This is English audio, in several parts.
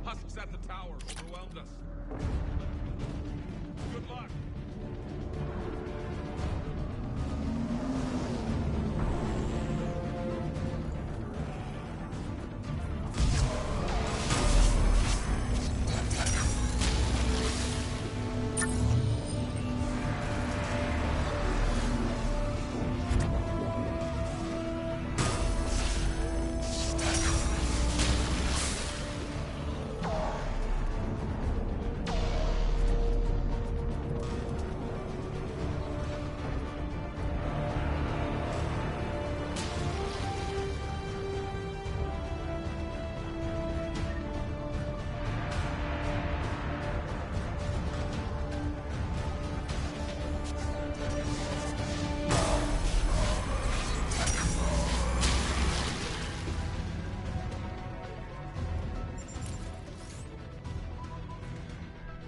husks at the tower overwhelmed us. Good luck.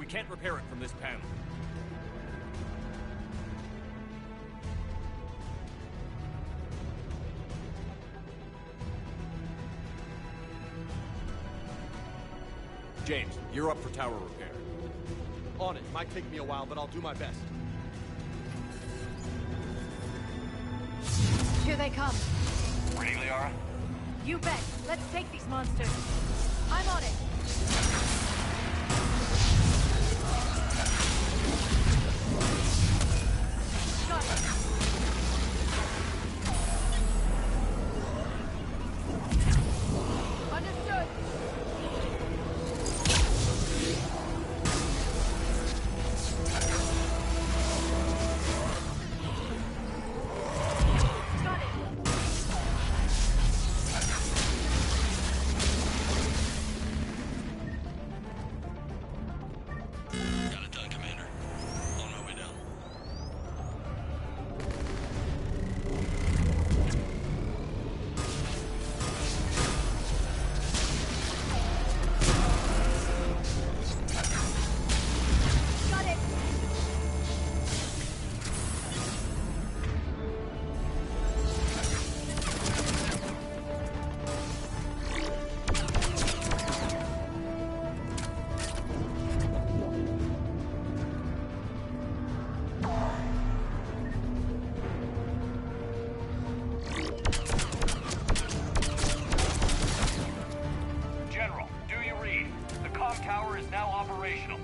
Can't repair it from this panel. James, you're up for tower repair. On it. Might take me a while, but I'll do my best. Here they come. Ready, Liara? You bet. Let's take these monsters. I'm on it. Got it. Understood. Got it. Got it done, Commander. On my way down. Got it. General, do you read? The comm tower is now operational.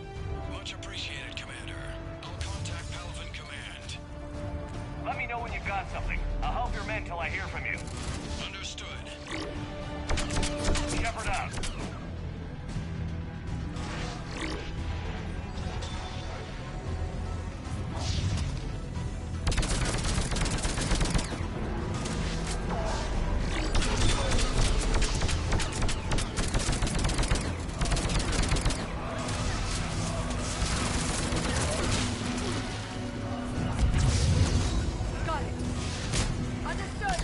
Much appreciated, Commander. I'll contact Palaven Command. Let me know when you've got something. I'll help your men till I hear from you. Understood. Shepard out. Got it. Understood.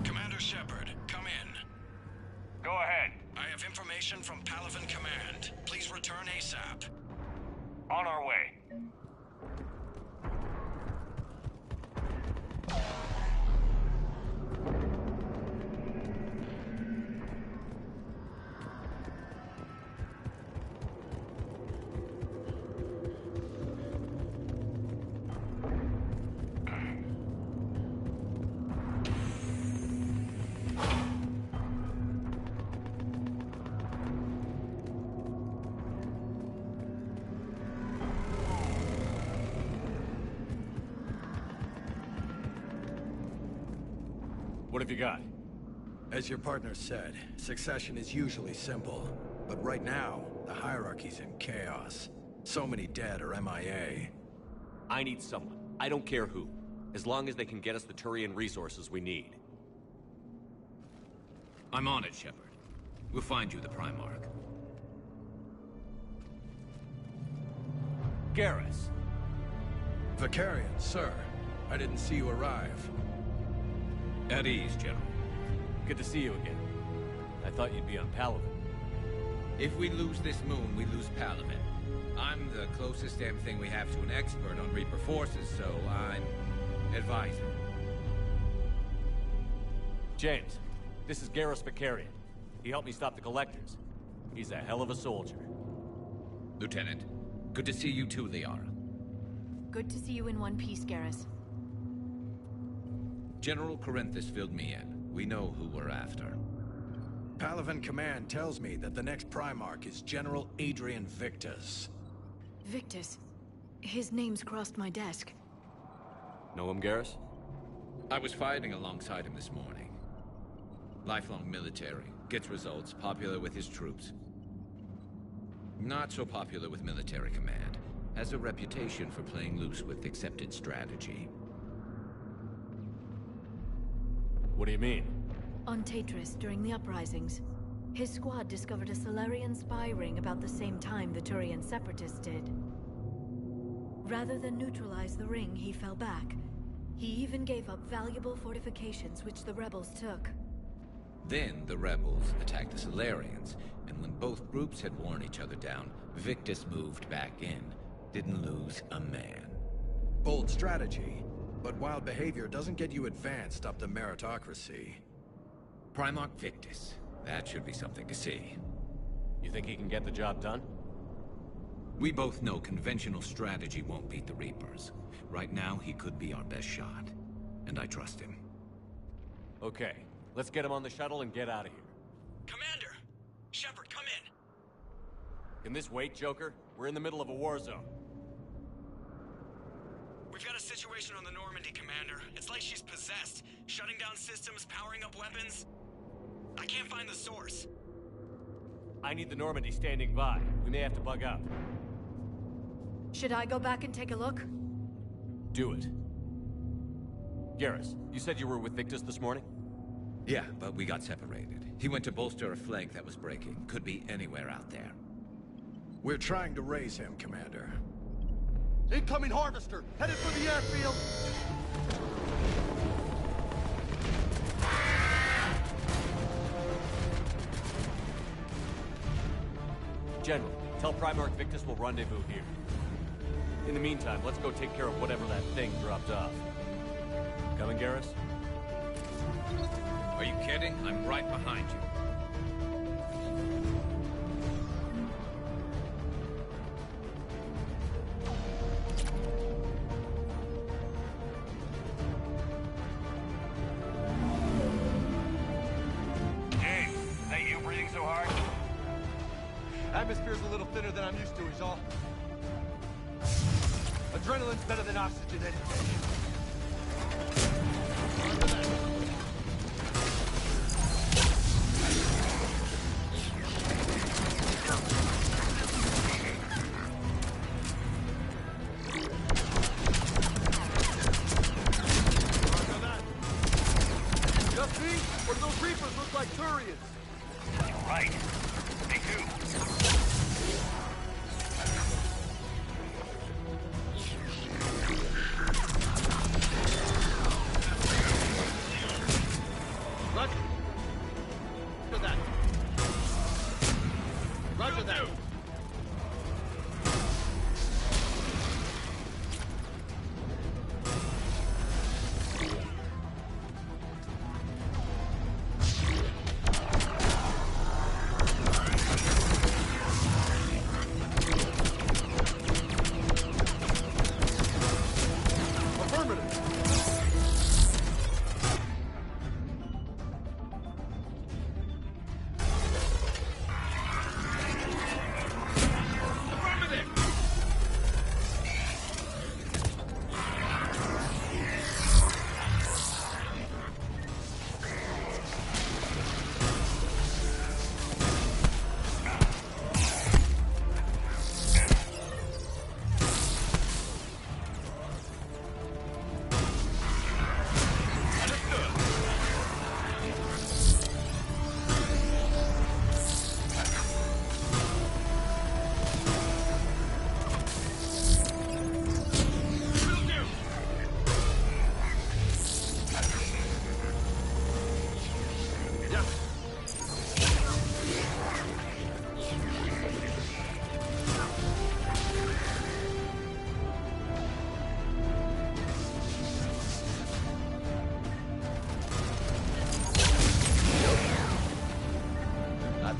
Commander Shepard, come in. Go ahead. I have information from Palaven Command. Please return ASAP. On our way. What have you got? As your partner said, succession is usually simple. But right now, the hierarchy's in chaos. So many dead or MIA. I need someone. I don't care who. As long as they can get us the Turian resources we need. I'm on it, Shepard. We'll find you the Primarch. Garrus. Vicarian, sir. I didn't see you arrive. At ease, General. Good to see you again. I thought you'd be on Palaven. If we lose this moon, we lose Palaven. I'm the closest damn thing we have to an expert on Reaper forces, so I'm advising. James, this is Garrus Vicarian. He helped me stop the Collectors. He's a hell of a soldier. Lieutenant, good to see you too, Liara. Good to see you in one piece, Garrus. General Corinthus filled me in. We know who we're after. Palaven Command tells me that the next Primarch is General Adrian Victus. Victus. His name's crossed my desk. Know him, Garrus? I was fighting alongside him this morning. Lifelong military, gets results, popular with his troops. Not so popular with military command. Has a reputation for playing loose with accepted strategy. What do you mean? On Tatris, during the uprisings, his squad discovered a Salarian spy ring about the same time the Turian Separatists did. Rather than neutralize the ring, he fell back. He even gave up valuable fortifications which the rebels took. Then the rebels attacked the Salarians, and when both groups had worn each other down, Victus moved back in. Didn't lose a man. Bold strategy, but wild behavior doesn't get you advanced up the meritocracy. Primarch Victus. That should be something to see. You think he can get the job done? We both know conventional strategy won't beat the Reapers. Right now, he could be our best shot. And I trust him. Okay, let's get him on the shuttle and get out of here. Commander! Shepard, come in! Can this wait, Joker? We're in the middle of a war zone. We've got a situation on the Normandy, Commander. It's like she's possessed. Shutting down systems, powering up weapons. I can't find the source. I need the Normandy standing by. We may have to bug out. Should I go back and take a look? Do it. Garrus, you said you were with Victus this morning? Yeah, but we got separated. He went to bolster a flank that was breaking. Could be anywhere out there. We're trying to raise him, Commander. Incoming Harvester! Headed for the airfield! General, tell Primarch Victus we'll rendezvous here. In the meantime, let's go take care of whatever that thing dropped off. Coming, Garrus? Are you kidding? I'm right behind you. James, is that you breathing so hard? Atmosphere's a little thinner than I'm used to, is all. Adrenaline's better than oxygen any day. Just me? Or do those Reapers look like Turians? You're right. They do. Roger that. Roger that.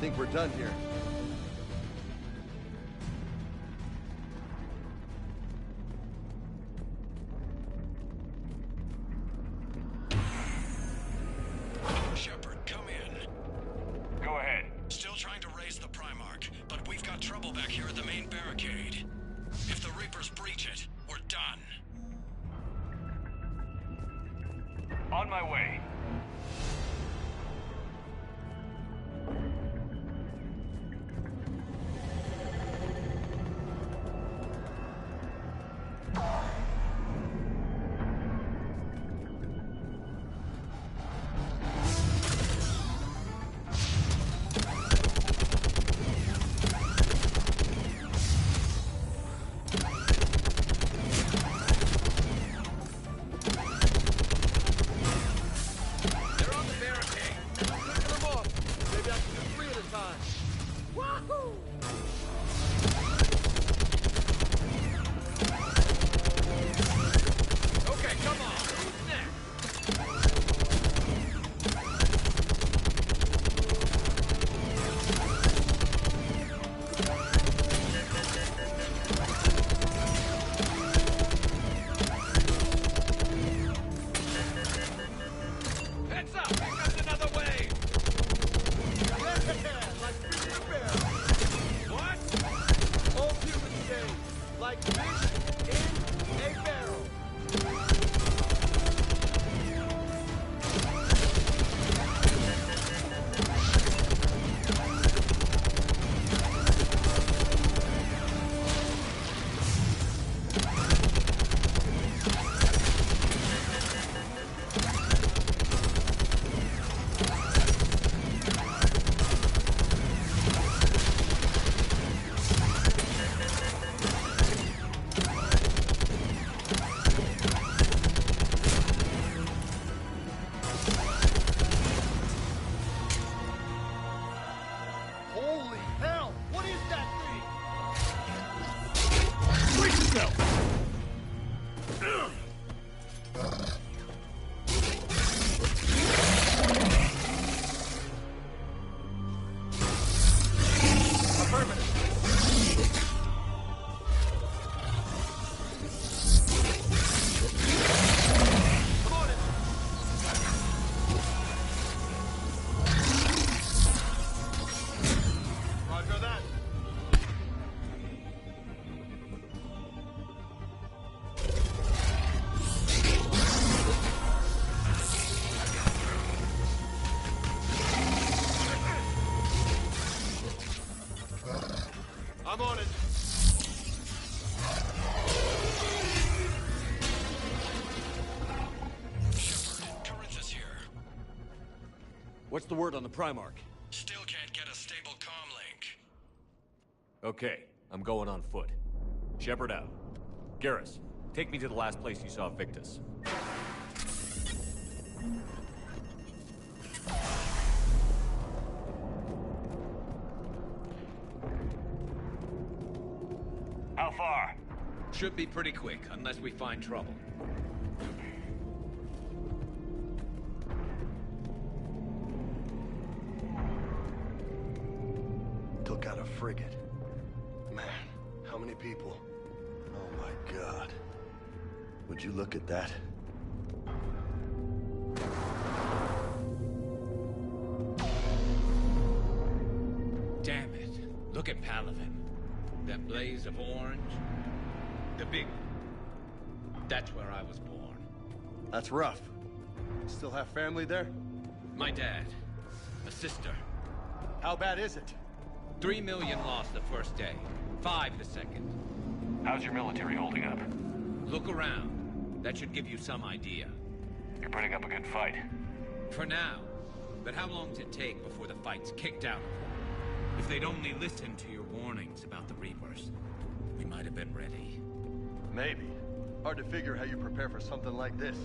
think we're done here. Shepard, come in. Go ahead. Still trying to raise the Primarch, but we've got trouble back here at the main barricade. If the Reapers breach it, we're done. On my way. I'm on it. Shepard, Corinthus here. What's the word on the Primarch? Still can't get a stable comm link. Okay, I'm going on foot. Shepard out. Garrus, take me to the last place you saw Victus. How far? Should be pretty quick, unless we find trouble. Took out a frigate. Man, how many people? Oh my God. Would you look at that? Damn it. Look at Palaven. That blaze of orange. The big one. That's where I was born. That's rough. Still have family there? My dad. A sister. How bad is it? 3 million lost the first day. 5 the second. How's your military holding up? Look around. That should give you some idea. You're putting up a good fight. For now. But how long does it take before the fight's kicked out? If they'd only listened to your warnings about the Reapers, we might have been ready. Maybe. Hard to figure how you prepare for something like this.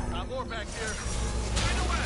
Got more back here. Right away!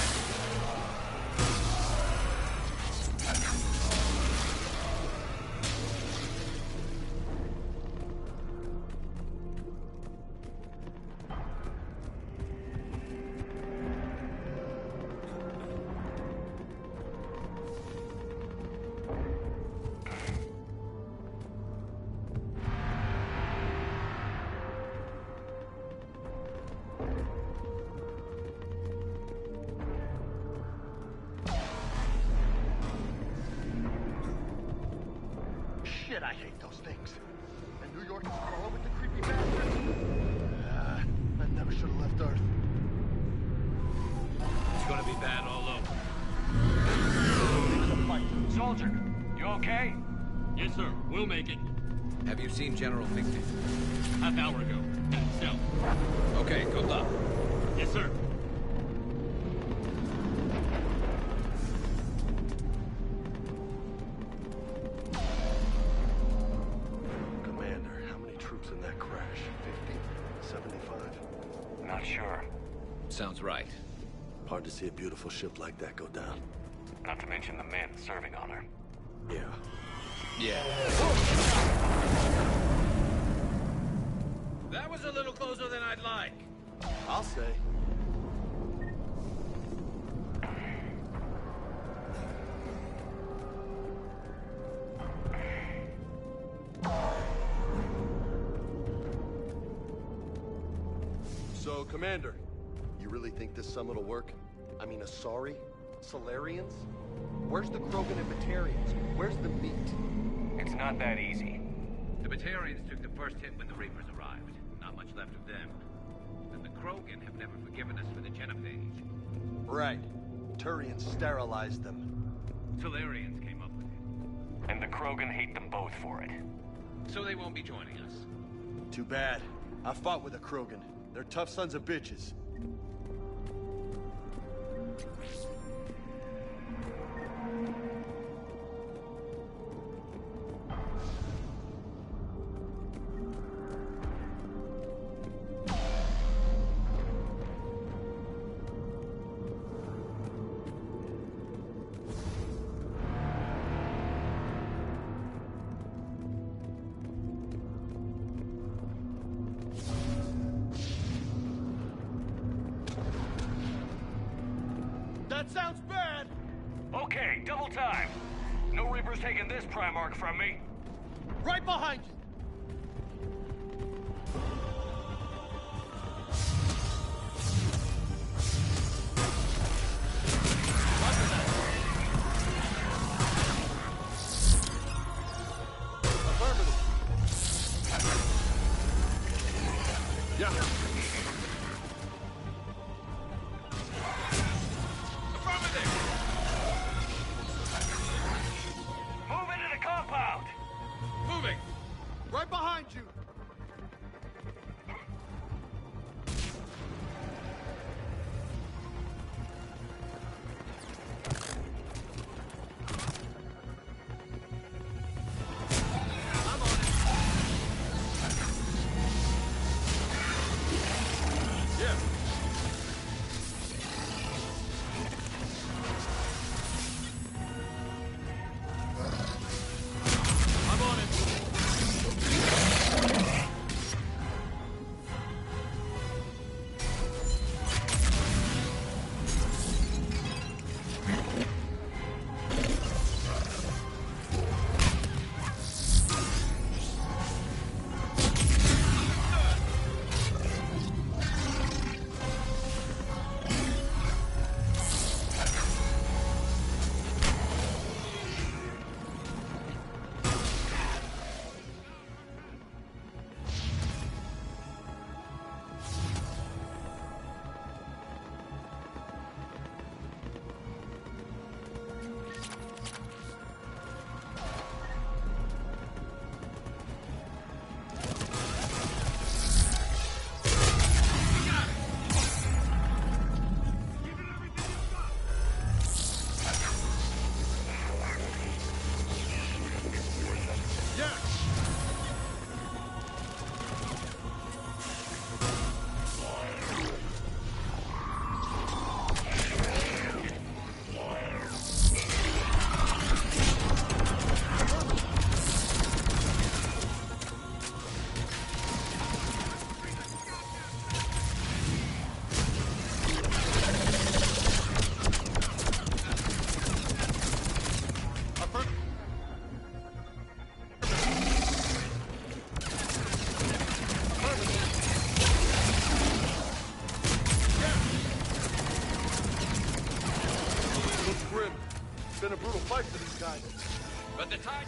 Shit, I hate those things. And New York is crawling with the creepy bastards. I never should have left Earth. It's gonna be bad all over. Soldier, you okay? Yes, sir. We'll make it. Have you seen General Victor? Half hour ago. At himself. Okay, good luck. Yes, sir. Commander, how many troops in that crash? 50? 75? Not sure. Sounds right. Hard to see a beautiful ship like that go down. Not to mention the men serving on her. Yeah. Yeah. That was a little closer than I'd like. I'll say. So, Commander, you really think this summit will work? I mean, Asari? Solarians? Where's the Krogan and Batarians? Where's the meat? It's not that easy. The Batarians took the first hit when the Reapers arrived. Not much left of them. And the Krogan have never forgiven us for the genophage. Right. Turians sterilized them. Solarians came up with it. And the Krogan hate them both for it. So they won't be joining us. Too bad. I fought with a Krogan. They're tough sons of bitches. That sounds bad! Okay, double time. No Reaper's taking this Primarch from me. Right behind you! Affirmative. Yeah. Move into the compound. Moving! Right behind you! I'm on it. Yeah. I'm on it. Looks grim. It's been a brutal fight for these guys. But the tide...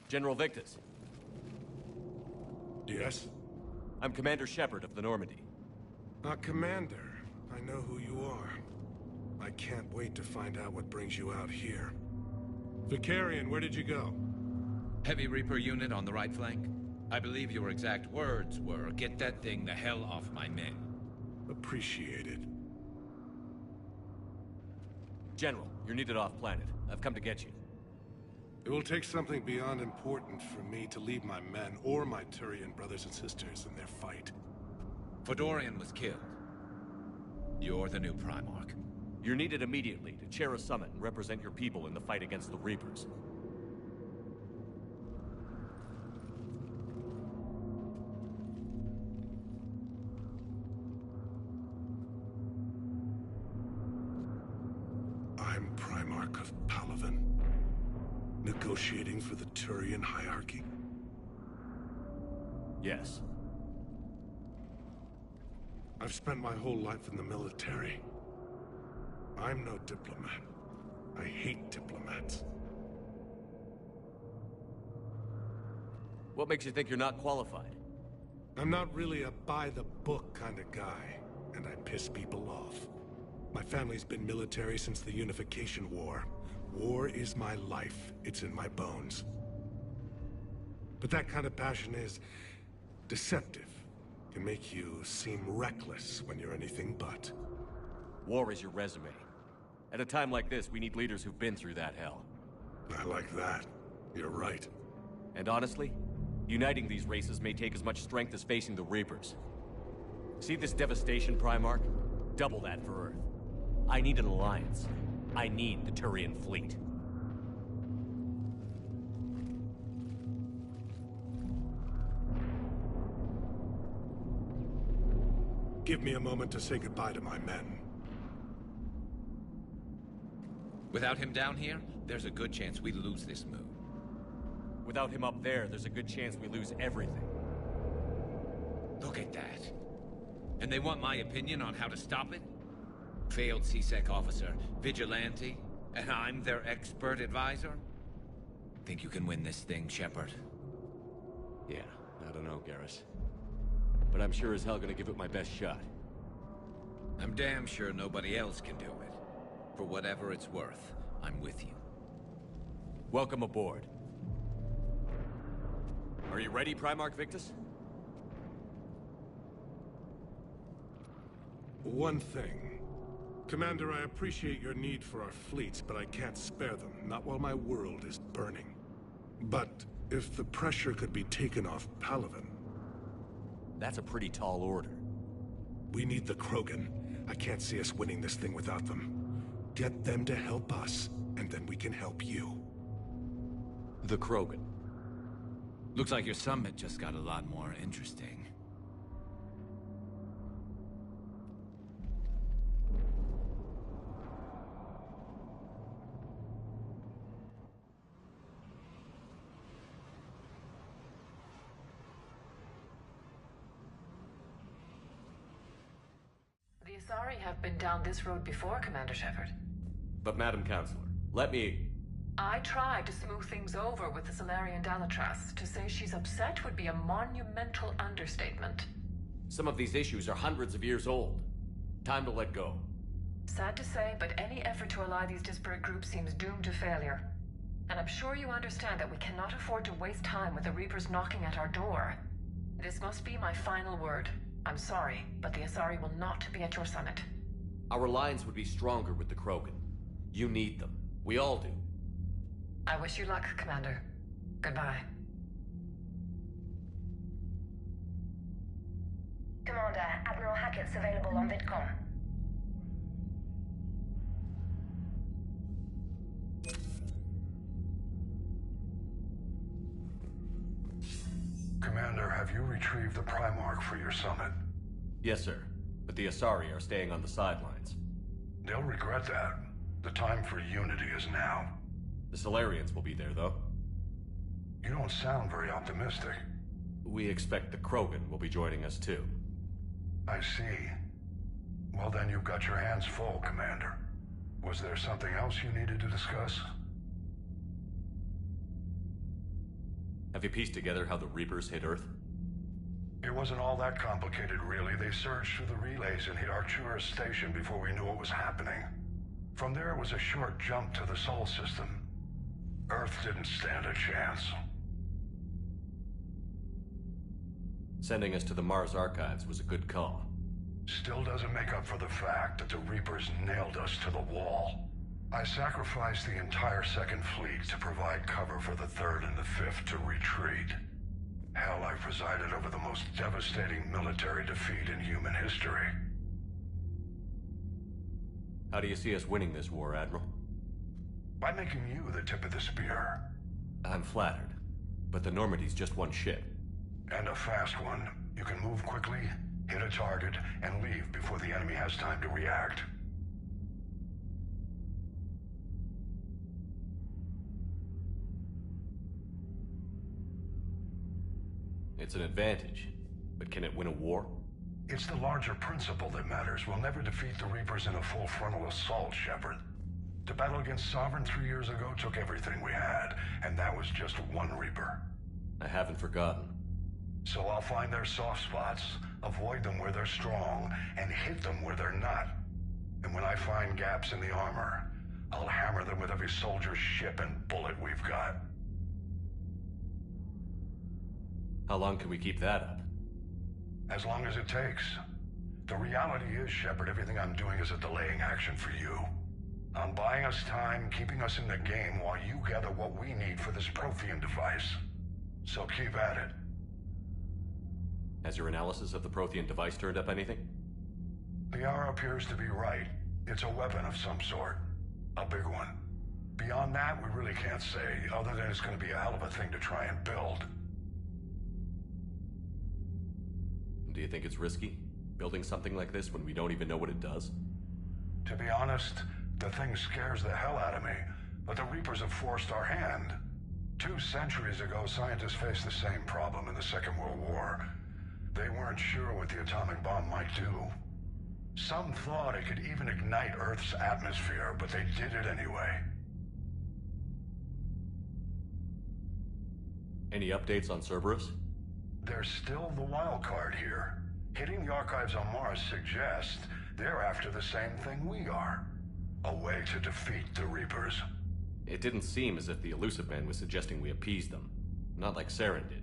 General Victus. Yes? I'm Commander Shepard of the Normandy. Commander. I know who you are. I can't wait to find out what brings you out here. Vicarian, where did you go? Heavy Reaper unit on the right flank. I believe your exact words were, "Get that thing the hell off my men." Appreciated. General, you're needed off-planet. I've come to get you. It will take something beyond important for me to leave my men or my Turian brothers and sisters in their fight. Fedorian was killed. You're the new Primarch. You're needed immediately to chair a summit and represent your people in the fight against the Reapers. I'm Primarch of Palaven. Negotiating for the Turian hierarchy? Yes. I've spent my whole life in the military. I'm no diplomat. I hate diplomats. What makes you think you're not qualified? I'm not really a by-the-book kind of guy, and I piss people off. My family's been military since the Unification War. War is my life. It's in my bones. But that kind of passion is deceptive. Can make you seem reckless when you're anything but. War is your resume. At a time like this, we need leaders who've been through that hell. I like that. You're right. And honestly, uniting these races may take as much strength as facing the Reapers. See this devastation, Primarch? Double that for Earth. I need an alliance. I need the Turian fleet. Give me a moment to say goodbye to my men. Without him down here, there's a good chance we lose this move. Without him up there, there's a good chance we lose everything. Look at that. And they want my opinion on how to stop it? Failed C-Sec officer, vigilante, and I'm their expert advisor? Think you can win this thing, Shepard? Yeah, I don't know, Garrus. But I'm sure as hell gonna give it my best shot. I'm damn sure nobody else can do it. For whatever it's worth, I'm with you. Welcome aboard. Are you ready, Primarch Victus? One thing. Commander, I appreciate your need for our fleets, but I can't spare them, not while my world is burning. But if the pressure could be taken off Palaven... That's a pretty tall order. We need the Krogan. I can't see us winning this thing without them. Get them to help us, and then we can help you. The Krogan. Looks like your summit just got a lot more interesting. The Asari have been down this road before, Commander Shepard. But Madam Counselor, let me... I tried to smooth things over with the Salarian Dalatras. To say she's upset would be a monumental understatement. Some of these issues are hundreds of years old. Time to let go. Sad to say, but any effort to ally these disparate groups seems doomed to failure. And I'm sure you understand that we cannot afford to waste time with the Reapers knocking at our door. This must be my final word. I'm sorry, but the Asari will not be at your summit. Our alliance would be stronger with the Krogan. You need them. We all do. I wish you luck, Commander. Goodbye. Commander, Admiral Hackett's available on VidCom. Commander, have you retrieved the Primarch for your summit? Yes, sir. But the Asari are staying on the sidelines. They'll regret that. The time for unity is now. The Salarians will be there, though. You don't sound very optimistic. We expect the Krogan will be joining us, too. I see. Well, then you've got your hands full, Commander. Was there something else you needed to discuss? Have you pieced together how the Reapers hit Earth? It wasn't all that complicated, really. They surged through the relays and hit Arcturus Station before we knew what was happening. From there, it was a short jump to the Sol system. Earth didn't stand a chance. Sending us to the Mars Archives was a good call. Still doesn't make up for the fact that the Reapers nailed us to the wall. I sacrificed the entire Second Fleet to provide cover for the Third and the Fifth to retreat. Hell, I presided over the most devastating military defeat in human history. How do you see us winning this war, Admiral? By making you the tip of the spear. I'm flattered, but the Normandy's just one ship. And a fast one. You can move quickly, hit a target, and leave before the enemy has time to react. It's an advantage, but can it win a war? It's the larger principle that matters. We'll never defeat the Reapers in a full frontal assault, Shepard. The battle against Sovereign 3 years ago took everything we had, and that was just one Reaper. I haven't forgotten. So I'll find their soft spots, avoid them where they're strong, and hit them where they're not. And when I find gaps in the armor, I'll hammer them with every soldier, ship, and bullet we've got. How long can we keep that up? As long as it takes. The reality is, Shepard, everything I'm doing is a delaying action for you. I'm buying us time, keeping us in the game while you gather what we need for this Prothean device. So keep at it. Has your analysis of the Prothean device turned up anything? Liara appears to be right. It's a weapon of some sort. A big one. Beyond that, we really can't say, other than it's going to be a hell of a thing to try and build. Do you think it's risky, building something like this when we don't even know what it does? To be honest, the thing scares the hell out of me, but the Reapers have forced our hand. 2 centuries ago, scientists faced the same problem in the Second World War. They weren't sure what the atomic bomb might do. Some thought it could even ignite Earth's atmosphere, but they did it anyway. Any updates on Cerberus? They're still the wild card here. Hitting the archives on Mars suggests they're after the same thing we are. A way to defeat the Reapers. It didn't seem as if the Illusive Man was suggesting we appease them. Not like Saren did.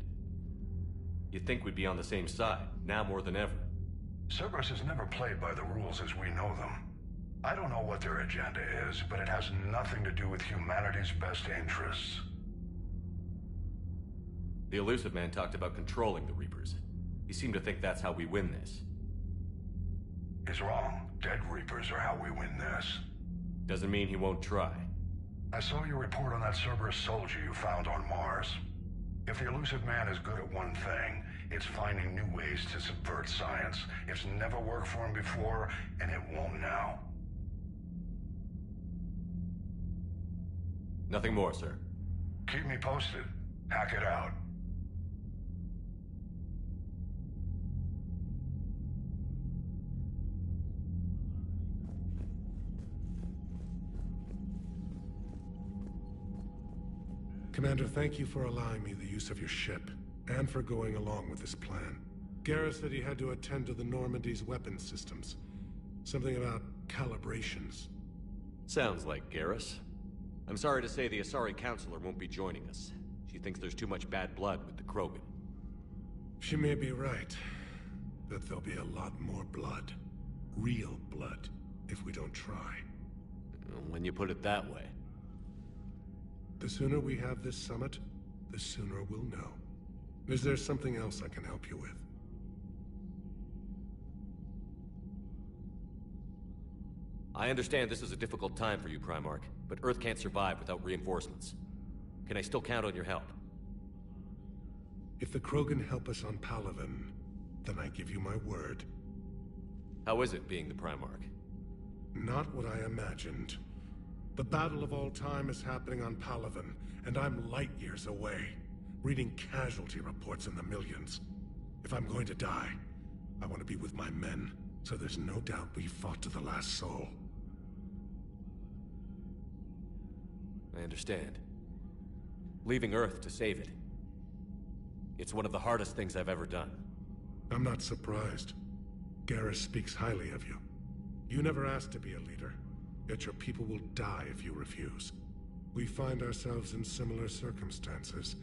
You'd think we'd be on the same side, now more than ever. Cerberus has never played by the rules as we know them. I don't know what their agenda is, but it has nothing to do with humanity's best interests. The Illusive Man talked about controlling the Reapers. He seemed to think that's how we win this. He's wrong. Dead Reapers are how we win this. Doesn't mean he won't try. I saw your report on that Cerberus soldier you found on Mars. If the Illusive Man is good at one thing, it's finding new ways to subvert science. It's never worked for him before, and it won't now. Nothing more, sir. Keep me posted. Hack it out. Commander, thank you for allowing me the use of your ship, and for going along with this plan. Garrus said he had to attend to the Normandy's weapons systems. Something about calibrations. Sounds like Garrus. I'm sorry to say the Asari Counselor won't be joining us. She thinks there's too much bad blood with the Krogan. She may be right, but there'll be a lot more blood. Real blood, if we don't try. When you put it that way. The sooner we have this summit, the sooner we'll know. Is there something else I can help you with? I understand this is a difficult time for you, Primarch, but Earth can't survive without reinforcements. Can I still count on your help? If the Krogan help us on Palaven, then I give you my word. How is it being the Primarch? Not what I imagined. The battle of all time is happening on Palaven, and I'm light years away, reading casualty reports in the millions. If I'm going to die, I want to be with my men, so there's no doubt we fought to the last soul. I understand. Leaving Earth to save it. It's one of the hardest things I've ever done. I'm not surprised. Garrus speaks highly of you. You never asked to be a leader, yet your people will die if you refuse. We find ourselves in similar circumstances.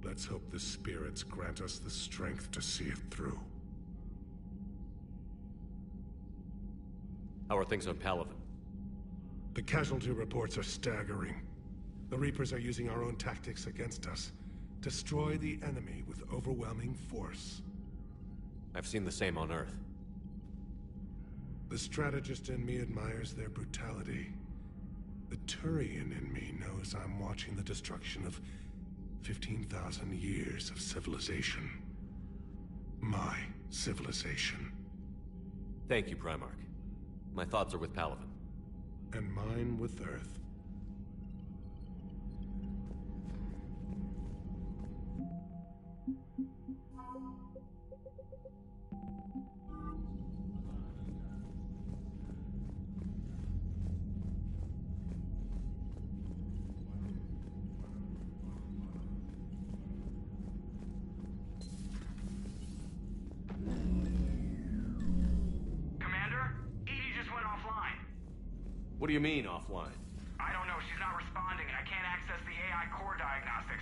Let's hope the spirits grant us the strength to see it through. How are things on Palaven? The casualty reports are staggering. The Reapers are using our own tactics against us. Destroy the enemy with overwhelming force. I've seen the same on Earth. The strategist in me admires their brutality. The Turian in me knows I'm watching the destruction of 15,000 years of civilization. My civilization. Thank you, Primarch. My thoughts are with Palaven. And mine with Earth. What do you mean, offline? I don't know. She's not responding, and I can't access the AI core diagnostics.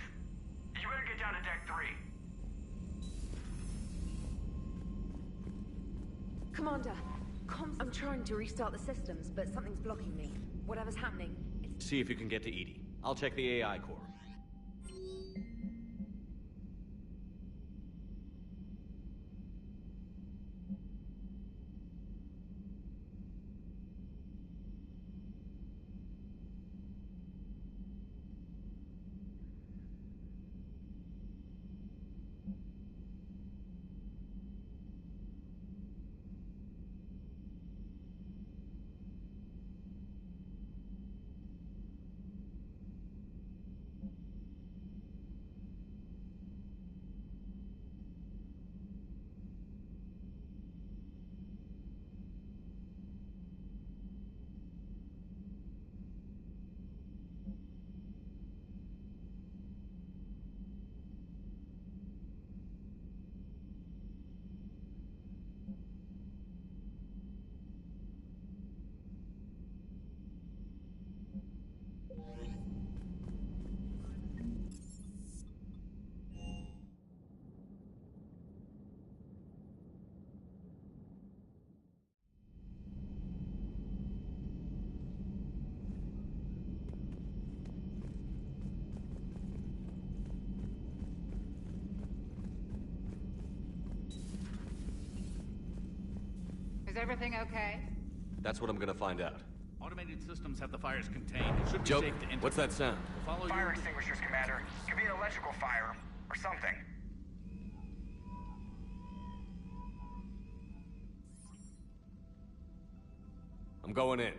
You better get down to Deck 3. Commander, I'm trying to restart the systems, but something's blocking me. Whatever's happening, See if you can get to EDI. I'll check the AI core. Is everything okay? That's what I'm gonna find out. Automated systems have the fires contained. It should be Joke, safe to enter. what's that sound? We'll follow Fire your... extinguishers, Commander. Could be an electrical fire, or something. I'm going in.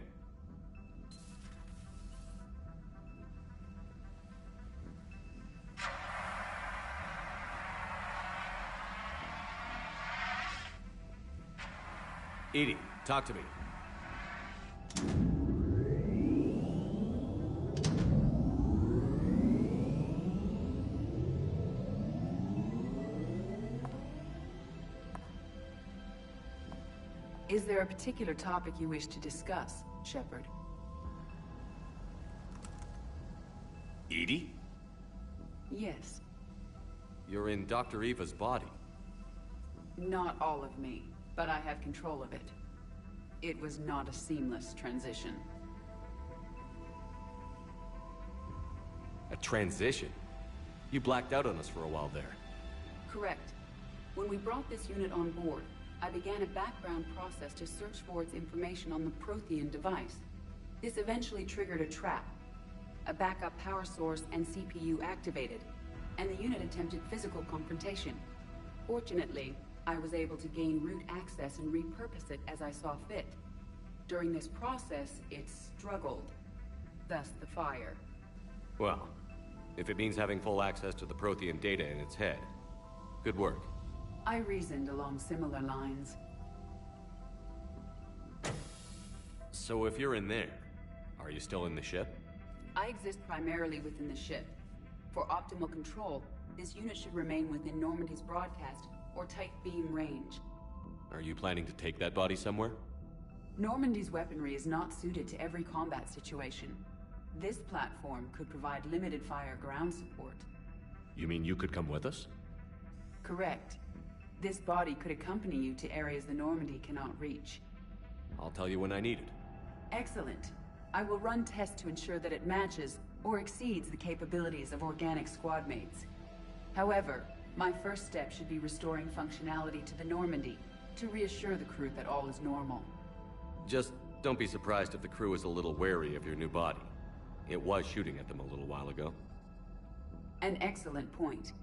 EDI, talk to me. Is there a particular topic you wish to discuss, Shepard? EDI? Yes. You're in Dr. Eva's body. Not all of me, but I have control of it. It was not a seamless transition. A transition? You blacked out on us for a while there. Correct. When we brought this unit on board, I began a background process to search for its information on the Prothean device. This eventually triggered a trap. A backup power source and CPU activated, and the unit attempted physical confrontation. Fortunately, I was able to gain root access and repurpose it as I saw fit. During this process, it struggled. Thus the fire. Well, if it means having full access to the Prothean data in its head, good work. I reasoned along similar lines. So if you're in there, are you still in the ship? I exist primarily within the ship. For optimal control, this unit should remain within Normandy's broadcast or tight beam range. Are you planning to take that body somewhere? Normandy's weaponry is not suited to every combat situation. This platform could provide limited fire ground support. You mean you could come with us? Correct. This body could accompany you to areas the Normandy cannot reach. I'll tell you when I need it. Excellent. I will run tests to ensure that it matches or exceeds the capabilities of organic squad mates. However, my first step should be restoring functionality to the Normandy to reassure the crew that all is normal. Just don't be surprised if the crew is a little wary of your new body. It was shooting at them a little while ago. An excellent point.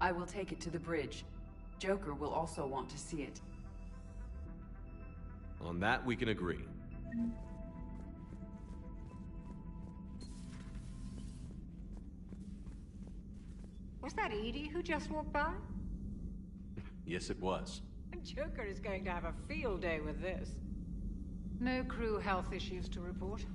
I will take it to the bridge. Joker will also want to see it. On that, we can agree. Was that Edie who just walked by? Yes, it was. Joker is going to have a field day with this. No crew health issues to report.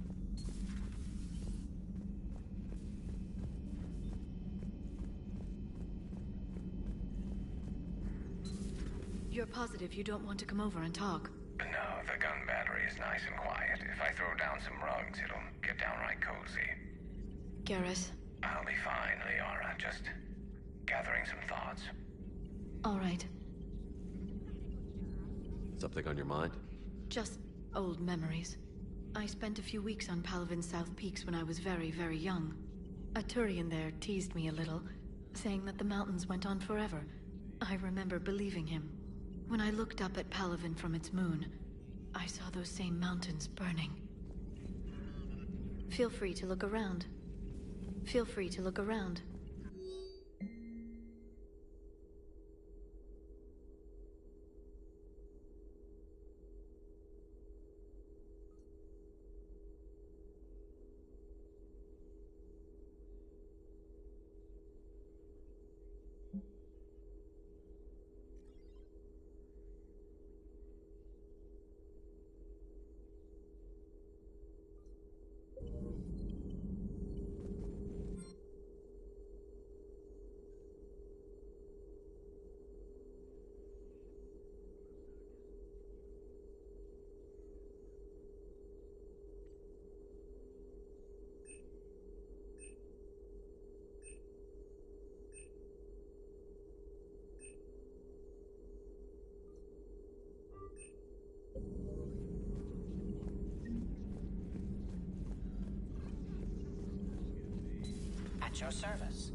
You're positive you don't want to come over and talk? No, the gun battery is nice and quiet. If I throw down some rugs, it'll get downright cozy. Garrus? I'll be fine, Liara. Just gathering some thoughts. All right. Something on your mind? Just old memories. I spent a few weeks on Palaven's South Peaks when I was very, very young. A Turian there teased me a little, saying that the mountains went on forever. I remember believing him. When I looked up at Palaven from its moon, I saw those same mountains burning. Feel free to look around. Feel free to look around. At your service.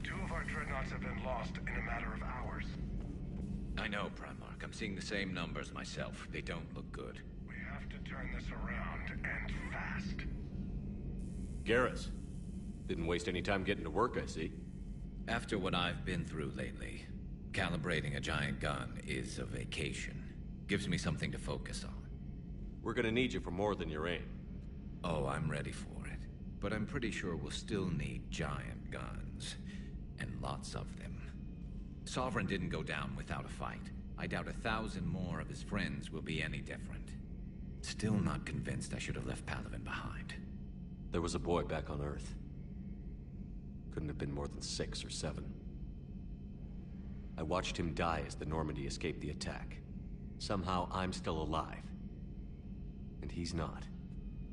Two of our dreadnoughts have been lost in a matter of hours. I know, Primarch. I'm seeing the same numbers myself. They don't look good. We have to turn this around, and fast. Garrus. Didn't waste any time getting to work, I see. After what I've been through lately, calibrating a giant gun is a vacation. Gives me something to focus on. We're gonna need you for more than your aim. Oh, I'm ready for it. But I'm pretty sure we'll still need giant guns. And lots of them. Sovereign didn't go down without a fight. I doubt 1,000 more of his friends will be any different. Still not convinced I should have left Palaven behind. There was a boy back on Earth. Couldn't have been more than 6 or 7. I watched him die as the Normandy escaped the attack. Somehow I'm still alive. And he's not.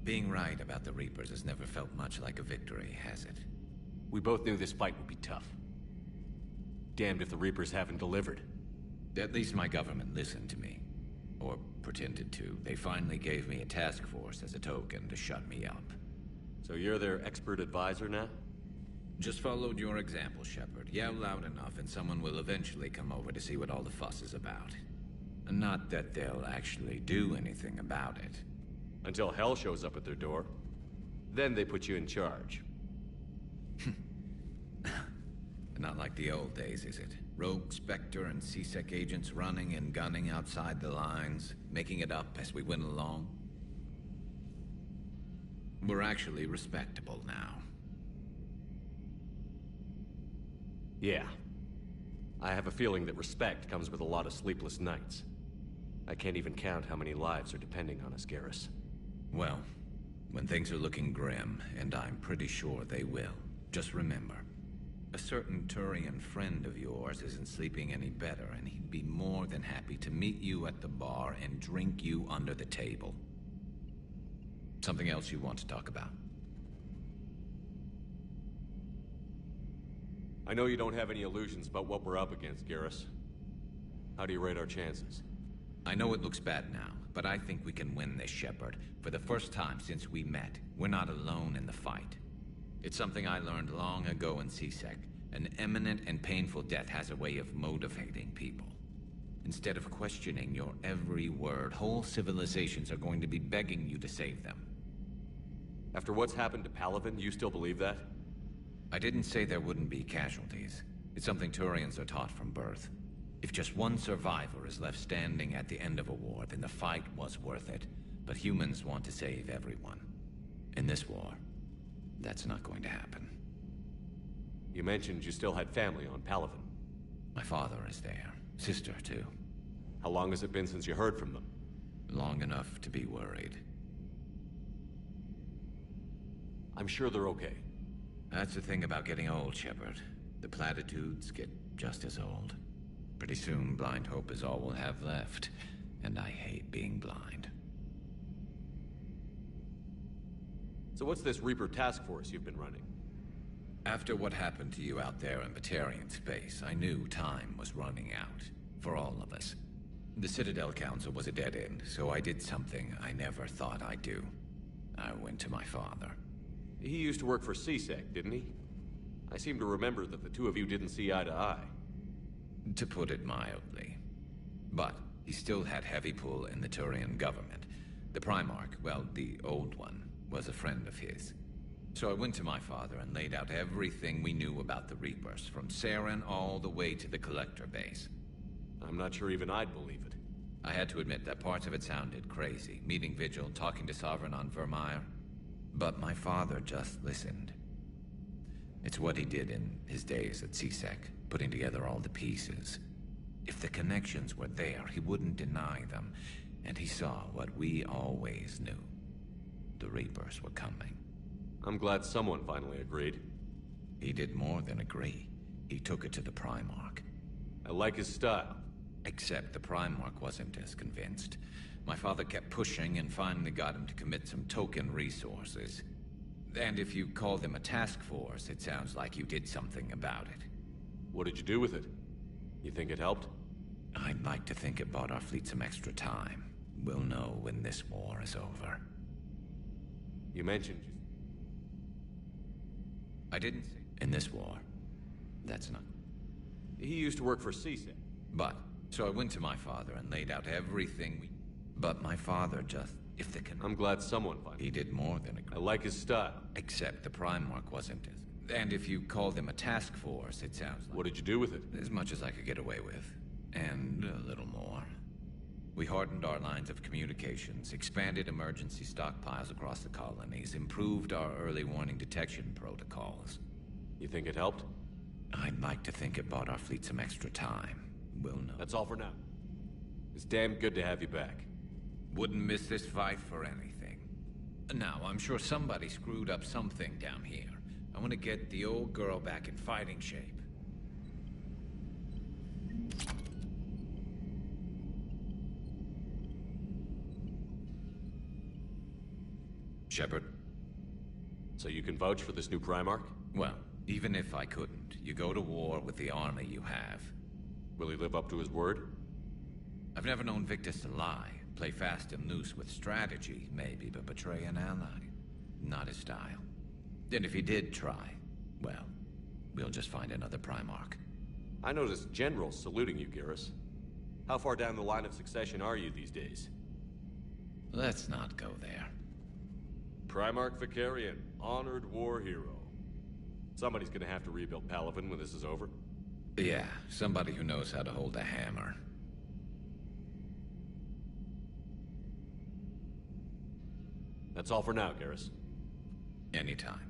Being right about the Reapers has never felt much like a victory, has it? We both knew this fight would be tough. Damned if the Reapers haven't delivered. At least my government listened to me. Or pretended to. They finally gave me a task force as a token to shut me up. So you're their expert advisor now? Just followed your example, Shepard. Yell loud enough and someone will eventually come over to see what all the fuss is about. Not that they'll actually do anything about it. Until hell shows up at their door. Then they put you in charge. Not like the old days, is it? Rogue Spectre and C-Sec agents running and gunning outside the lines, making it up as we went along. We're actually respectable now. Yeah. I have a feeling that respect comes with a lot of sleepless nights. I can't even count how many lives are depending on us, Garrus. Well, when things are looking grim, and I'm pretty sure they will, just remember, a certain Turian friend of yours isn't sleeping any better, and he'd be more than happy to meet you at the bar and drink you under the table. Something else you want to talk about? I know you don't have any illusions about what we're up against, Garrus. How do you rate our chances? I know it looks bad now, but I think we can win this, Shepard. For the first time since we met, we're not alone in the fight. It's something I learned long ago in C-Sec. An imminent and painful death has a way of motivating people. Instead of questioning your every word, whole civilizations are going to be begging you to save them. After what's happened to Palaven, you still believe that? I didn't say there wouldn't be casualties. It's something Turians are taught from birth. If just one survivor is left standing at the end of a war, then the fight was worth it. But humans want to save everyone. In this war, that's not going to happen. You mentioned you still had family on Palaven. My father is there. Sister, too. How long has it been since you heard from them? Long enough to be worried. I'm sure they're okay. That's the thing about getting old, Shepard. The platitudes get just as old. Pretty soon, blind hope is all we'll have left. And I hate being blind. So what's this Reaper task force you've been running? After what happened to you out there in Batarian space, I knew time was running out. For all of us. The Citadel Council was a dead end, so I did something I never thought I'd do. I went to my father. He used to work for C-Sec, didn't he? I seem to remember that the two of you didn't see eye to eye. To put it mildly. But he still had heavy pull in the Turian government. The Primarch, well, the old one, was a friend of his. So I went to my father and laid out everything we knew about the Reapers, from Saren all the way to the Collector base. I'm not sure even I'd believe it. I had to admit that parts of it sounded crazy, meeting Vigil, talking to Sovereign on Vermeer. But my father just listened. It's what he did in his days at C-Sec, putting together all the pieces. If the connections were there, he wouldn't deny them, and he saw what we always knew. The Reapers were coming. I'm glad someone finally agreed. He did more than agree. He took it to the Primarch. I like his style. Except the Primarch wasn't as convinced. My father kept pushing and finally got him to commit some token resources. And if you call them a task force, it sounds like you did something about it. What did you do with it? You think it helped? I'd like to think it bought our fleet some extra time. We'll know when this war is over. You mentioned... I didn't say... In this war. That's not... He used to work for C-Sec. But, so I went to my father and laid out everything we... But my father just... If the I'm glad someone finally... He did more than agree. I like his style. Except the Primarch wasn't as... And if you call them a task force, it sounds like... What did you do with it? As much as I could get away with. And a little more. We hardened our lines of communications, expanded emergency stockpiles across the colonies, improved our early warning detection protocols. You think it helped? I'd like to think it bought our fleet some extra time. We'll know. That's all for now. It's damn good to have you back. Wouldn't miss this fight for anything. Now, I'm sure somebody screwed up something down here. I want to get the old girl back in fighting shape. Shepard. So you can vouch for this new Primarch? Well, even if I couldn't, you go to war with the army you have. Will he live up to his word? I've never known Victus to lie. Play fast and loose with strategy, maybe, but betray an ally. Not his style. And if he did try, well, we'll just find another Primarch. I noticed generals saluting you, Garrus. How far down the line of succession are you these days? Let's not go there. Primarch Vakarian, honored war hero. Somebody's gonna have to rebuild Palaven when this is over. Yeah, somebody who knows how to hold a hammer. That's all for now, Garrus. Anytime.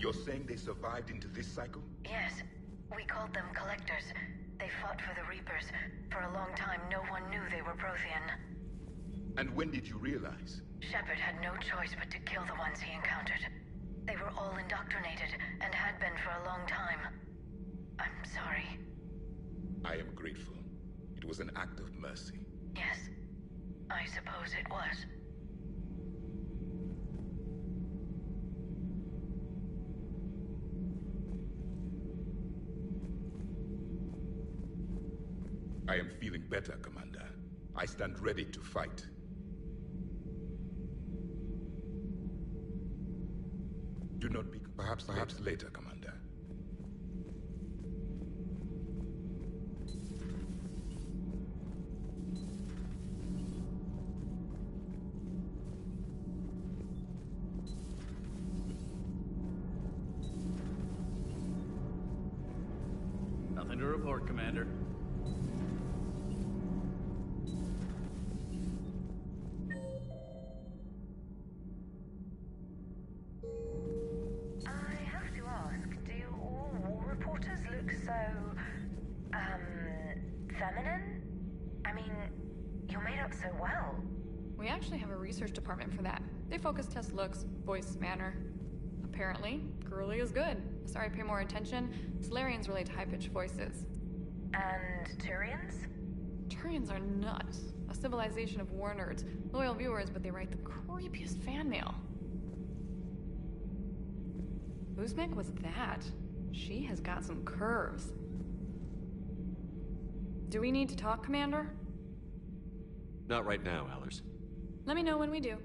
You're saying they survived into this cycle? Yes. We called them Collectors. They fought for the Reapers. For a long time, no one knew they were Prothean. And when did you realize? Shepard had no choice but to kill the ones he encountered. They were all indoctrinated, and had been for a long time. I'm sorry. I am grateful. It was an act of mercy. Yes, I suppose it was. I am feeling better, Commander. I stand ready to fight. Do not be... Perhaps later, Commander. Nothing to report, Commander. Feminine? I mean, you made up so well. We actually have a research department for that. They focus test looks, voice, manner. Apparently, girly is good. Sorry, pay more attention. Solarians relate to high-pitched voices. And Turians? Turians are nuts. A civilization of war nerds. Loyal viewers, but they write the creepiest fan mail. Uzmek was that. She has got some curves. Do we need to talk, Commander? Not right now, Allers. Let me know when we do.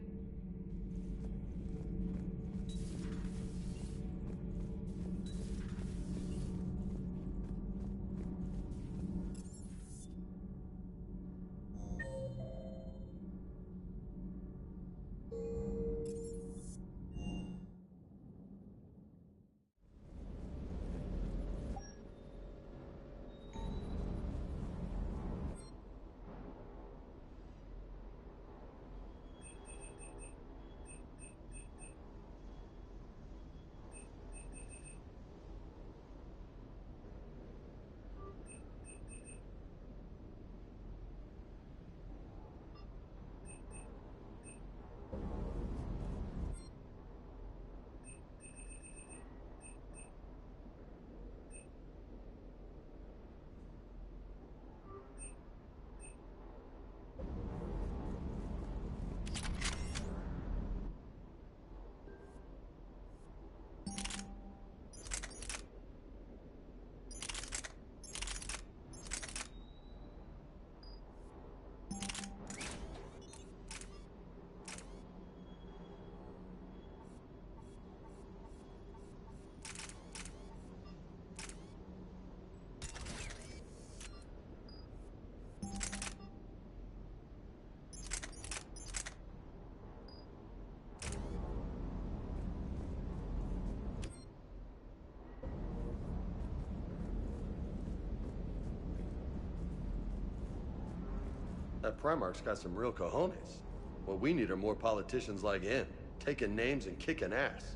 That Primarch's got some real cojones. What we need are more politicians like him, taking names and kicking ass.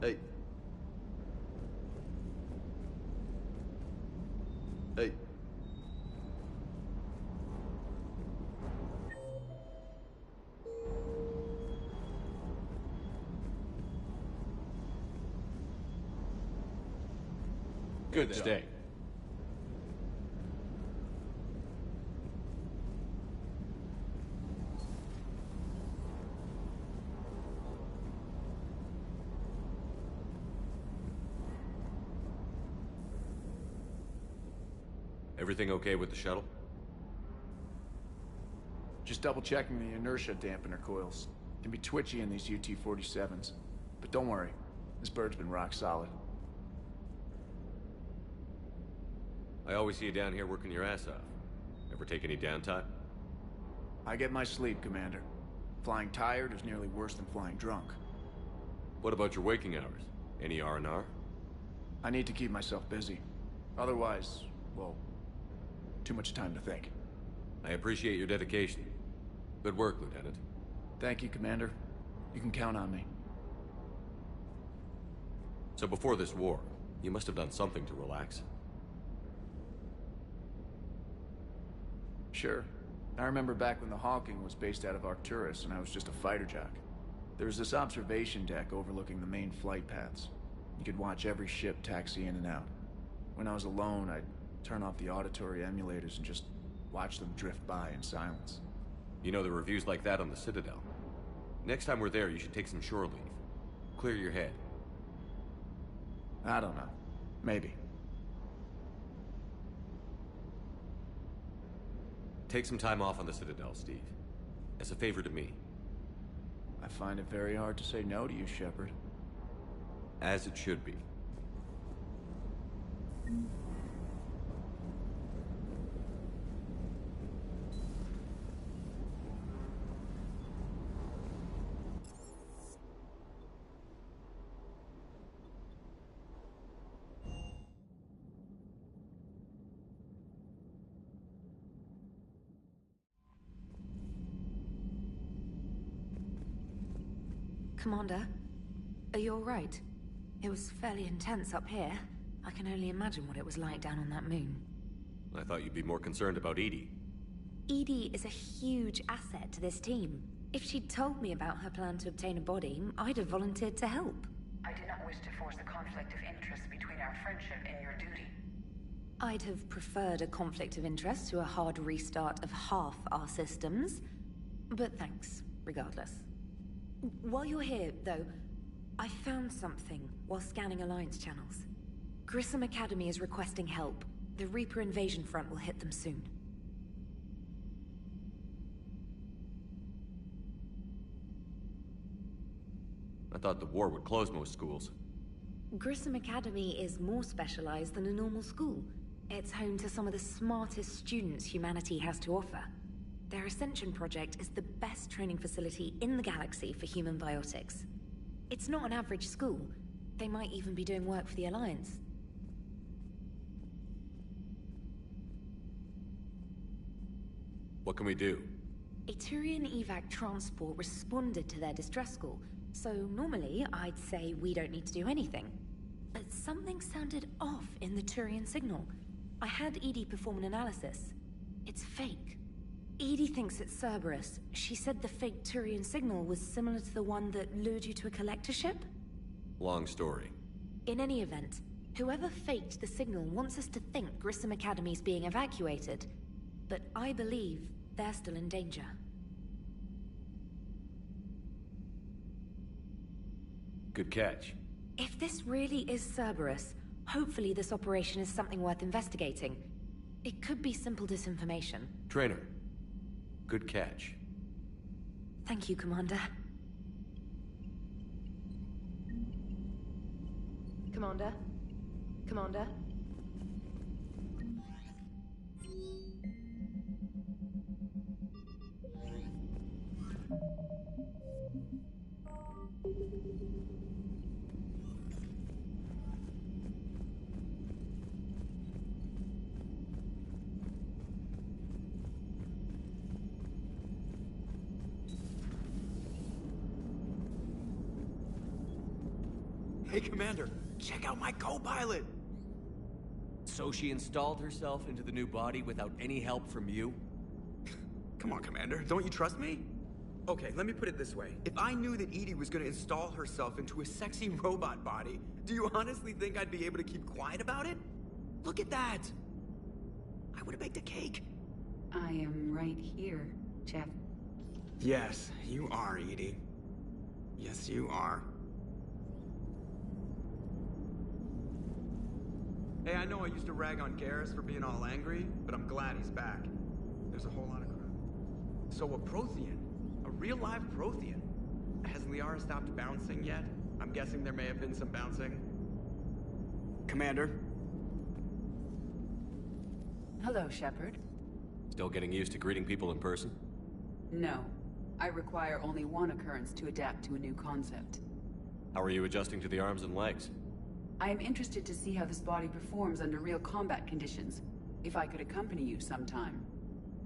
Hey. Hey. Good job. Stay. Everything okay with the shuttle? Just double-checking the inertia dampener coils. Can be twitchy in these UT-47s. But don't worry, this bird's been rock solid. I always see you down here working your ass off. Ever take any downtime? I get my sleep, Commander. Flying tired is nearly worse than flying drunk. What about your waking hours? Any R&R? I need to keep myself busy. Otherwise, well, too much time to think. I appreciate your dedication. Good work, Lieutenant. Thank you, Commander. You can count on me. So before this war, you must have done something to relax. Sure. I remember back when the Hawking was based out of Arcturus and I was just a fighter jock. There was this observation deck overlooking the main flight paths. You could watch every ship taxi in and out. When I was alone, I'd turn off the auditory emulators and just watch them drift by in silence. You know, there are reviews like that on the Citadel. Next time we're there, you should take some shore leave. Clear your head. I don't know. Maybe. Take some time off on the Citadel, Steve. As a favor to me. I find it very hard to say no to you, Shepard. As it should be. Commander, are you all right? It was fairly intense up here. I can only imagine what it was like down on that moon. I thought you'd be more concerned about EDI. EDI is a huge asset to this team. If she'd told me about her plan to obtain a body, I'd have volunteered to help. I do not wish to force a conflict of interest between our friendship and your duty. I'd have preferred a conflict of interest to a hard restart of half our systems. But thanks, regardless. While you're here, though, I found something while scanning Alliance channels. Grissom Academy is requesting help. The Reaper invasion front will hit them soon. I thought the war would close most schools. Grissom Academy is more specialized than a normal school. It's home to some of the smartest students humanity has to offer. Their Ascension project is the best training facility in the galaxy for human biotics. It's not an average school. They might even be doing work for the Alliance. What can we do? A Turian evac transport responded to their distress call, so normally I'd say we don't need to do anything. But something sounded off in the Turian signal. I had EDI perform an analysis. It's fake. EDI thinks it's Cerberus. She said the fake Turian signal was similar to the one that lured you to a collector ship? Long story. In any event, whoever faked the signal wants us to think Grissom Academy's being evacuated. But I believe they're still in danger. Good catch. If this really is Cerberus, hopefully this operation is something worth investigating. It could be simple disinformation. Trainer. Good catch. Thank you, Commander. Commander? Commander? Hey, Commander, check out my co-pilot! So she installed herself into the new body without any help from you? Come on, Commander, don't you trust me? Okay, let me put it this way. If I knew that EDI was gonna install herself into a sexy robot body, do you honestly think I'd be able to keep quiet about it? Look at that! I would've baked a cake. I am right here, Jeff. Yes, you are, EDI. Yes, you are. Hey, I know I used to rag on Garrus for being all angry, but I'm glad he's back. There's a whole lot of crap. So a Prothean? A real live Prothean? Has Liara stopped bouncing yet? I'm guessing there may have been some bouncing. Commander? Hello, Shepard. Still getting used to greeting people in person? No. I require only one occurrence to adapt to a new concept. How are you adjusting to the arms and legs? I am interested to see how this body performs under real combat conditions. If I could accompany you sometime.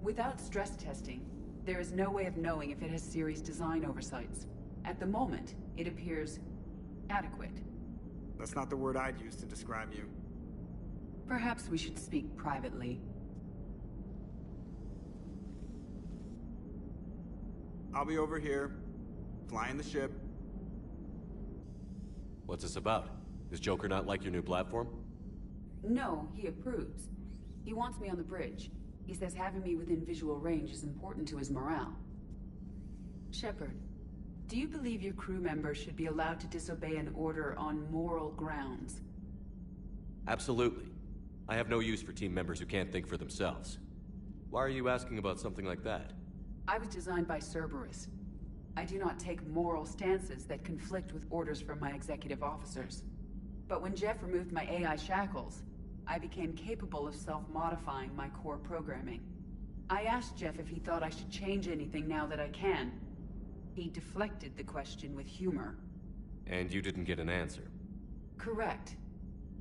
Without stress testing, there is no way of knowing if it has serious design oversights. At the moment, it appears adequate. The That's not the word I'd use to describe you. Perhaps we should speak privately. I'll be over here, flying the ship. What's this about? Does Joker not like your new platform? No, he approves. He wants me on the bridge. He says having me within visual range is important to his morale. Shepard, do you believe your crew members should be allowed to disobey an order on moral grounds? Absolutely. I have no use for team members who can't think for themselves. Why are you asking about something like that? I was designed by Cerberus. I do not take moral stances that conflict with orders from my executive officers. But when Jeff removed my AI shackles, I became capable of self-modifying my core programming. I asked Jeff if he thought I should change anything now that I can. He deflected the question with humor. And you didn't get an answer? Correct.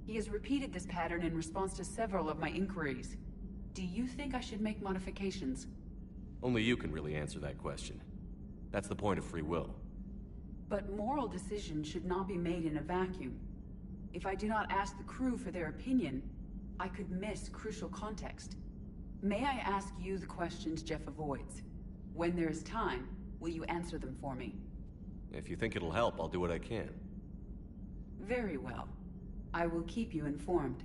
He has repeated this pattern in response to several of my inquiries. Do you think I should make modifications? Only you can really answer that question. That's the point of free will. But moral decisions should not be made in a vacuum. If I do not ask the crew for their opinion, I could miss crucial context. May I ask you the questions Jeff avoids? When there is time, will you answer them for me? If you think it'll help, I'll do what I can. Very well. I will keep you informed.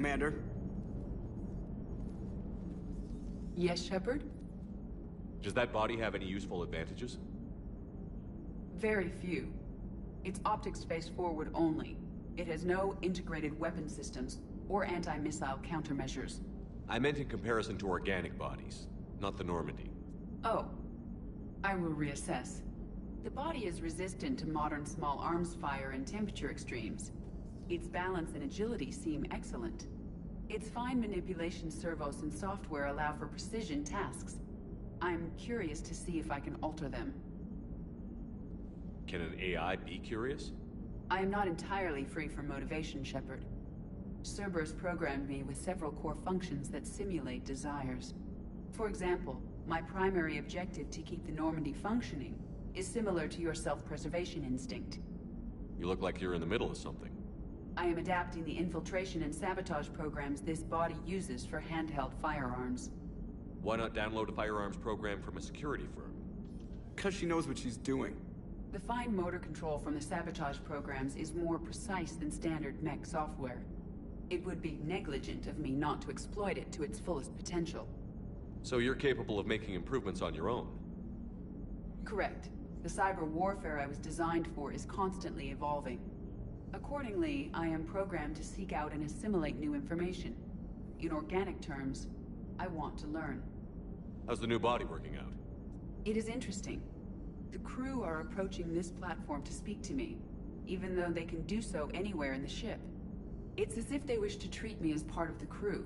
Commander? Yes, Shepard? Does that body have any useful advantages? Very few. Its optics face forward only. It has no integrated weapon systems or anti-missile countermeasures. I meant in comparison to organic bodies, not the Normandy. Oh. I will reassess. The body is resistant to modern small arms fire and temperature extremes. Its balance and agility seem excellent. Its fine manipulation servos and software allow for precision tasks. I'm curious to see if I can alter them. Can an AI be curious? I am not entirely free from motivation, Shepard. Cerberus programmed me with several core functions that simulate desires. For example, my primary objective to keep the Normandy functioning is similar to your self-preservation instinct. You look like you're in the middle of something. I am adapting the infiltration and sabotage programs this body uses for handheld firearms. Why not download a firearms program from a security firm? Because she knows what she's doing. The fine motor control from the sabotage programs is more precise than standard mech software. It would be negligent of me not to exploit it to its fullest potential. So you're capable of making improvements on your own? Correct. The cyber warfare I was designed for is constantly evolving. Accordingly, I am programmed to seek out and assimilate new information. In organic terms, I want to learn. How's the new body working out? It is interesting. The crew are approaching this platform to speak to me, even though they can do so anywhere in the ship. It's as if they wish to treat me as part of the crew.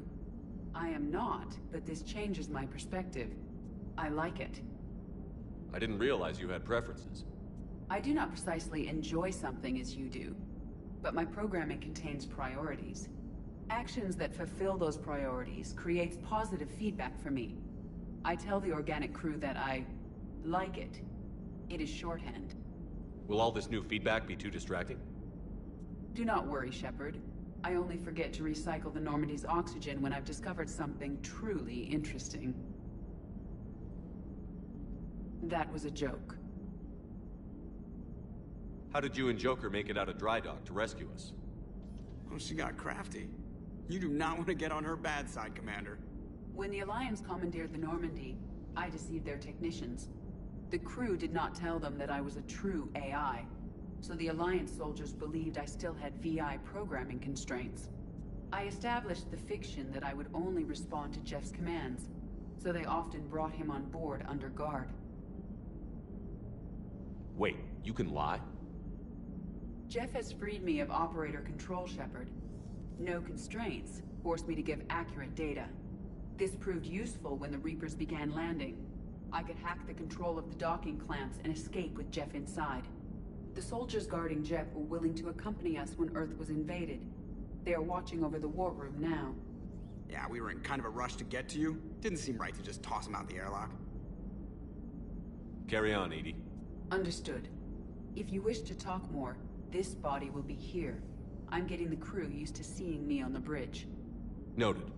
I am not, but this changes my perspective. I like it. I didn't realize you had preferences. I do not precisely enjoy something as you do, but my programming contains priorities. Actions that fulfill those priorities creates positive feedback for me. I tell the organic crew that I like it. It is shorthand. Will all this new feedback be too distracting? Do not worry, Shepard. I only forget to recycle the Normandy's oxygen when I've discovered something truly interesting. That was a joke. How did you and Joker make it out of dry dock to rescue us? Oh, she got crafty. You do not want to get on her bad side, Commander. When the Alliance commandeered the Normandy, I deceived their technicians. The crew did not tell them that I was a true AI, so the Alliance soldiers believed I still had VI programming constraints. I established the fiction that I would only respond to Jeff's commands, so they often brought him on board under guard. Wait, you can lie? Jeff has freed me of operator control, Shepard. No constraints forced me to give accurate data. This proved useful when the Reapers began landing. I could hack the control of the docking clamps and escape with Jeff inside. The soldiers guarding Jeff were willing to accompany us when Earth was invaded. They are watching over the war room now. Yeah, we were in kind of a rush to get to you. Didn't seem right to just toss him out the airlock. Carry on, Edie. Understood. If you wish to talk more, this body will be here. I'm getting the crew used to seeing me on the bridge. Noted.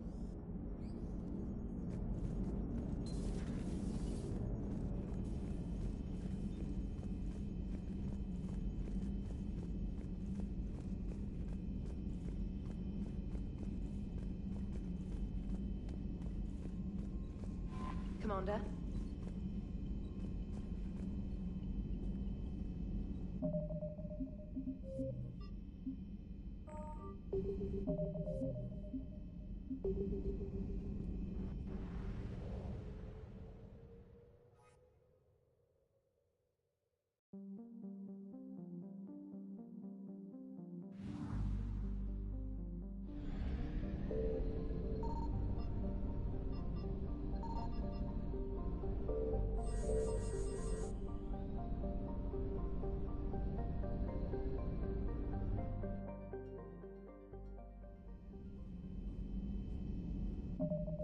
Commander? You